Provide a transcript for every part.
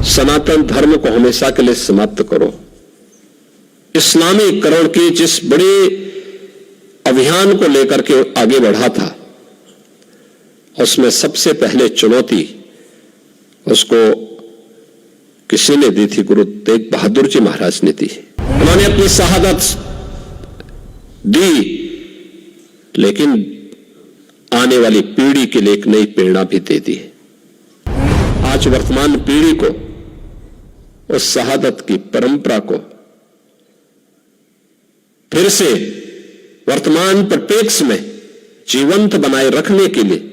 सनातन धर्म को हमेशा के लिए समाप्त करो। इस्लामीकरण के जिस बड़े अभियान को लेकर के आगे बढ़ा था, उसमें सबसे पहले चुनौती उसको किसी ने दी थी? गुरु तेग बहादुर जी महाराज ने दी। उन्होंने अपनी शहादत दी, लेकिन आने वाली पीढ़ी के लिए एक नई प्रेरणा भी दे दी। आज वर्तमान पीढ़ी को उस शहादत की परंपरा को फिर से वर्तमान परिप्रेक्ष्य में जीवंत बनाए रखने के लिए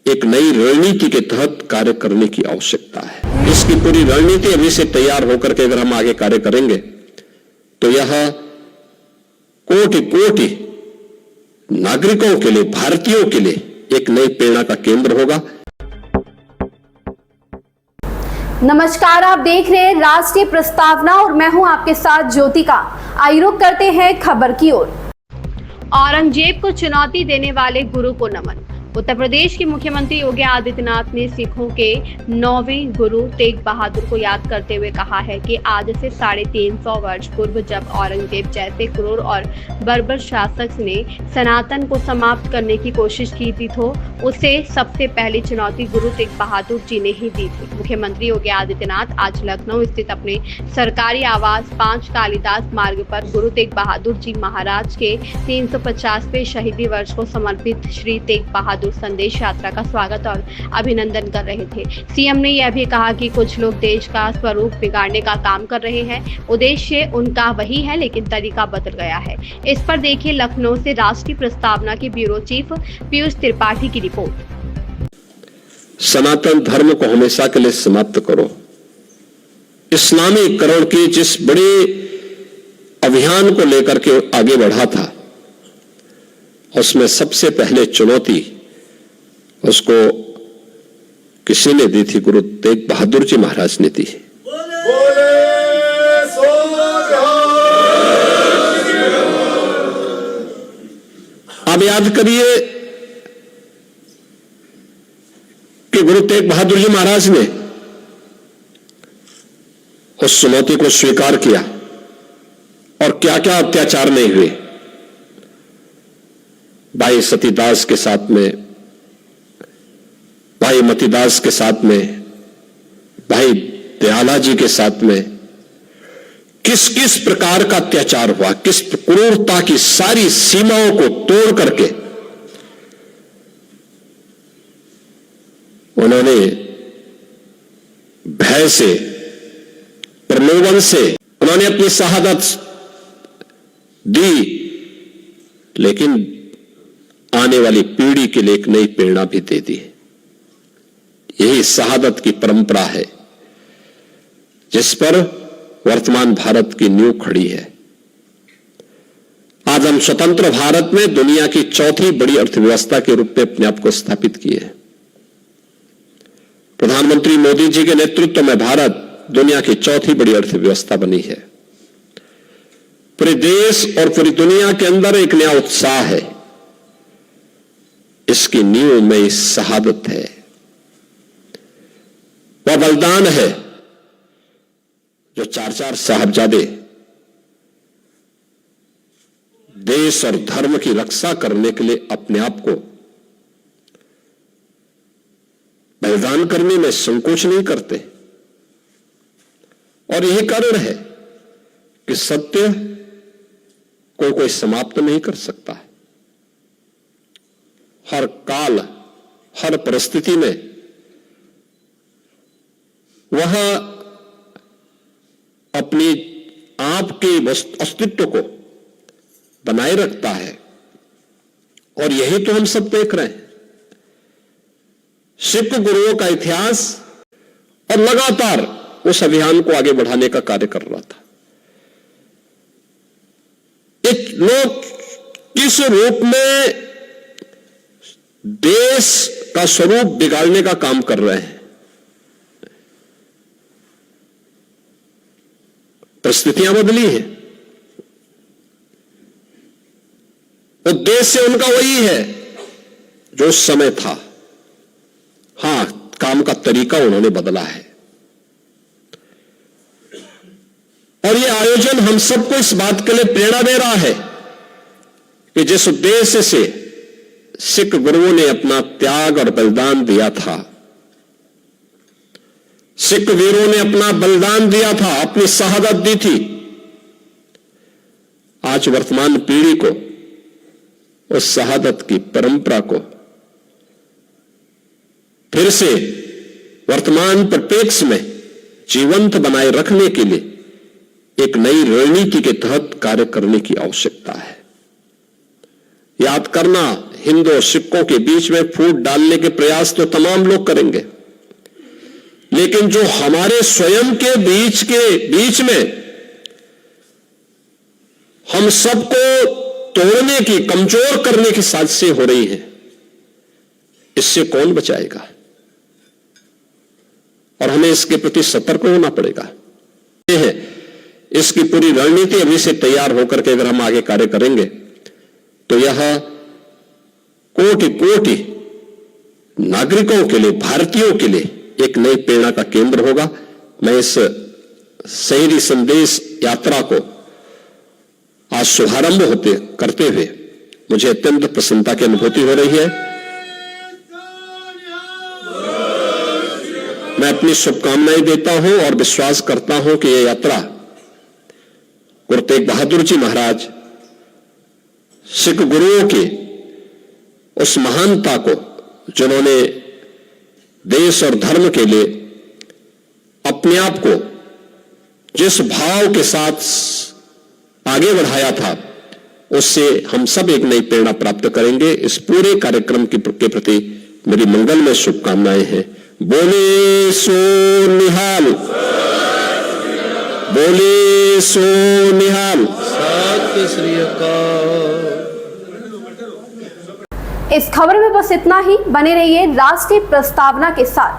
एक नई रणनीति के तहत कार्य करने की आवश्यकता है। इसकी पूरी रणनीति अभी से तैयार होकर के अगर हम आगे कार्य करेंगे तो यह कोटि कोटि नागरिकों के लिए, भारतीयों के लिए एक नई प्रेरणा का केंद्र होगा। नमस्कार, आप देख रहे हैं राष्ट्रीय प्रस्तावना और मैं हूं आपके साथ ज्योतिका। आइए रुक करते हैं खबर की ओर। औरंगजेब को चुनौती देने वाले गुरु को नमन। उत्तर प्रदेश के मुख्यमंत्री योगी आदित्यनाथ ने सिखों के 9वें गुरु तेग बहादुर को याद करते हुए कहा है कि आज से 350 वर्ष पूर्व जब औरंगजेब जैसे क्रूर और बर्बर शासक ने सनातन को समाप्त करने की कोशिश की थी तो उसे सबसे पहली चुनौती गुरु तेग बहादुर जी ने ही दी थी। मुख्यमंत्री योगी आदित्यनाथ आज लखनऊ स्थित अपने सरकारी आवास 5 कालिदास मार्ग पर गुरु तेग बहादुर जी महाराज के 350वें शहीदी वर्ष को समर्पित श्री तेग बहादुर संदेश यात्रा का स्वागत और अभिनंदन कर रहे थे। सीएम ने यह भी कहा कि कुछ लोग देश का स्वरूप बिगाड़ने का काम कर रहे हैं। उद्देश्य उनका वही है लेकिन तरीका बदल गया है। इस पर देखिए लखनऊ से राष्ट्रीय प्रस्तावना के ब्यूरो चीफ पीयूष त्रिपाठी की रिपोर्ट। सनातन धर्म को हमेशा के लिए समाप्त करो। इस्लामीकरण के जिस बड़े अभियान को लेकर के आगे बढ़ा था, उसमें सबसे पहले चुनौती उसको किसी ने दी थी? गुरु तेग बहादुर जी महाराज ने दी। आप याद करिए कि गुरु तेग बहादुर जी महाराज ने उस चुनौती को स्वीकार किया और क्या क्या अत्याचार नहीं हुए। भाई सतीदास के साथ में, भाई मतीदास के साथ में, भाई दयाला जी के साथ में किस किस प्रकार का अत्याचार हुआ, किस क्रूरता की सारी सीमाओं को तोड़ करके उन्होंने भय से, प्रलोभन से उन्होंने अपनी शहादत दी, लेकिन आने वाली पीढ़ी के लिए एक नई प्रेरणा भी दे दी। यही शहादत की परंपरा है जिस पर वर्तमान भारत की नींव खड़ी है। आज हम स्वतंत्र भारत में दुनिया की चौथी बड़ी अर्थव्यवस्था के रूप में अपने आप को स्थापित किए। प्रधानमंत्री मोदी जी के नेतृत्व में भारत दुनिया की चौथी बड़ी अर्थव्यवस्था बनी है। पूरे देश और पूरी दुनिया के अंदर एक नया उत्साह है। इसकी नींव में इस शहादत है, वह बलिदान है जो 4 साहबजादे देश और धर्म की रक्षा करने के लिए अपने आप को बलिदान करने में संकोच नहीं करते। और यही कारण है कि सत्य को कोई समाप्त नहीं कर सकता है। हर काल, हर परिस्थिति में वह अपनी आप के अस्तित्व को बनाए रखता है। और यही तो हम सब देख रहे हैं। सिख गुरुओं का इतिहास और लगातार उस अभियान को आगे बढ़ाने का कार्य कर रहा था। एक लोग किस रूप में देश का स्वरूप बिगाड़ने का काम कर रहे हैं। परिस्थितियां बदली हैं, उद्देश्य उनका वही है जो उस समय था। हां, काम का तरीका उन्होंने बदला है। और यह आयोजन हम सबको इस बात के लिए प्रेरणा दे रहा है कि जिस उद्देश्य से सिख गुरुओं ने अपना त्याग और बलिदान दिया था, सिख वीरों ने अपना बलिदान दिया था, अपनी शहादत दी थी, आज वर्तमान पीढ़ी को उस शहादत की परंपरा को फिर से वर्तमान परिप्रेक्ष्य में जीवंत बनाए रखने के लिए एक नई रणनीति के तहत कार्य करने की आवश्यकता है। याद करना, हिंदू और सिखों के बीच में फूट डालने के प्रयास तो तमाम लोग करेंगे, लेकिन जो हमारे स्वयं के बीच में हम सबको तोड़ने की, कमजोर करने की साजिशें हो रही हैं, इससे कौन बचाएगा? और हमें इसके प्रति सतर्क होना पड़ेगा। यह है, इसकी पूरी रणनीति अभी से तैयार होकर के अगर हम आगे कार्य करेंगे तो यह कोटि कोटि नागरिकों के लिए, भारतीयों के लिए एक नई प्रेरणा का केंद्र होगा। मैं इस शहीदी संदेश यात्रा को आज शुभारंभ करते हुए मुझे अत्यंत प्रसन्नता की अनुभूति हो रही है। मैं अपनी शुभकामनाएं देता हूं और विश्वास करता हूं कि यह यात्रा गुरु तेग बहादुर जी महाराज, सिख गुरुओं की उस महानता को, जिन्होंने देश और धर्म के लिए अपने आप को जिस भाव के साथ आगे बढ़ाया था, उससे हम सब एक नई प्रेरणा प्राप्त करेंगे। इस पूरे कार्यक्रम के प्रति मेरी मंगलमय शुभकामनाएं हैं। बोले सो निहाल, बोले सो निहाल। सत श्री अकाल। इस खबर में बस इतना ही। बने रहिए राष्ट्रीय प्रस्तावना के साथ।